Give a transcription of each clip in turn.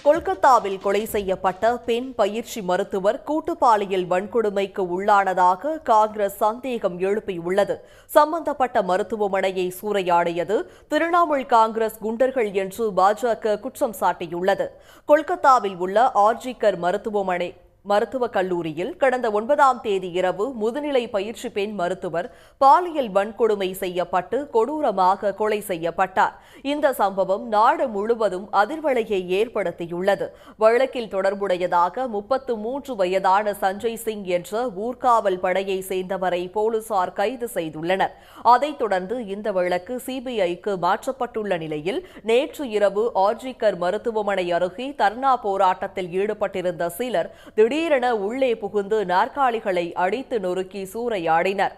கொல்கத்தாவில் கொலை செய்யப்பட்ட பெண் பயிற்சி மருத்துவர் கூட்டுப்பாலியல் வன்கொடுமைக்கு உள்ளானதாக காங்கிரஸ் சந்தேகம் எழுப்பியுள்ளது. சம்பந்தப்பட்ட மருத்துவமனையை சூறையாடியது திரிணாமுல் காங்கிரஸ் குண்டர்கள் என்று பாஜக குற்றம் சாட்டியுள்ளது. கொல்கத்தாவில் உள்ள ஆர்ஜிகர் மருத்துவக் கல்லூரியில் கடந்த 9ஆம் தேதி இரவு முதுநிலை பயிற்சி பெண் மருத்துவர் பாலியல் வன்கொடுமை செய்யப்பட்டு கொடூரமாக கொலை செய்யப்பட்டார். இந்த சம்பவம் நாடு முழுவதும் அதிர்வலையை ஏற்படுத்தியுள்ளது. வழக்கில் தொடர்புடையதாக 33 வயதான சஞ்சய் சிங் என்ற ஊர்காவல் படையை சேர்ந்தவரை போலீசார் கைது செய்துள்ளனர். அதைத் தொடர்ந்து இந்த வழக்கு சிபிஐக்கு மாற்றப்பட்டுள்ள நிலையில் நேற்று இரவு ஆர்ஜிகர் மருத்துவமனை அருகே தர்ணா போராட்டத்தில் ஈடுபட்டிருந்த சிலர் திடீரென உள்ளே புகுந்து நாற்காலிகளை அடித்து நொறுக்கி சூறையாடினர்.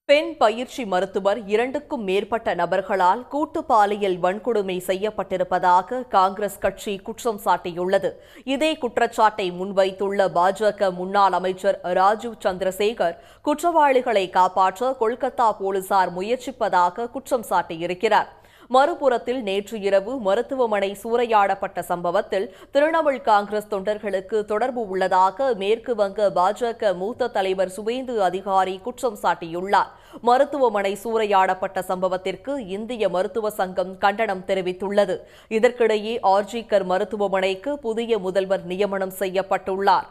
பெண் பயிற்சி மருத்துவர் 2க்கும் மேற்பட்ட நபர்களால் கூட்டு பாலியல் வன்கொடுமை செய்யப்பட்டிருப்பதாக காங்கிரஸ் கட்சி குற்றம் சாட்டியுள்ளது. இதே குற்றச்சாட்டை முன்வைத்துள்ள பாஜக முன்னாள் அமைச்சர் ராஜீவ் சந்திரசேகர் குற்றவாளிகளை காப்பாற்ற கொல்கத்தா போலீசார் முயற்சிப்பதாக குற்றம் சாட்டியிருக்கிறார். மறுபுறத்தில் நேற்று இரவு மருத்துவமனை சூறையாடப்பட்ட சம்பவத்தில் திரிணாமுல் காங்கிரஸ் தொண்டர்களுக்கு தொடர்பு உள்ளதாக மேற்கு வங்க பாஜக மூத்த தலைவர் சுவேந்து அதிகாரி குற்றம் சாட்டியுள்ளார். மருத்துவமனை சூறையாடப்பட்ட சம்பவத்திற்கு இந்திய மருத்துவ சங்கம் கண்டனம் தெரிவித்துள்ளது. இதற்கிடையே ஆர்ஜிகர் மருத்துவமனைக்கு புதிய முதல்வர் நியமனம் செய்யப்பட்டுள்ளார்.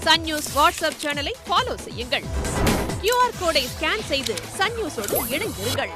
சன் நியூஸ் வாட்ஸ்அப் சேனலை ஃபாலோ செய்யுங்கள். QR கோடை ஸ்கேன் செய்து சன் நியூஸோடு இணைந்திருங்கள்.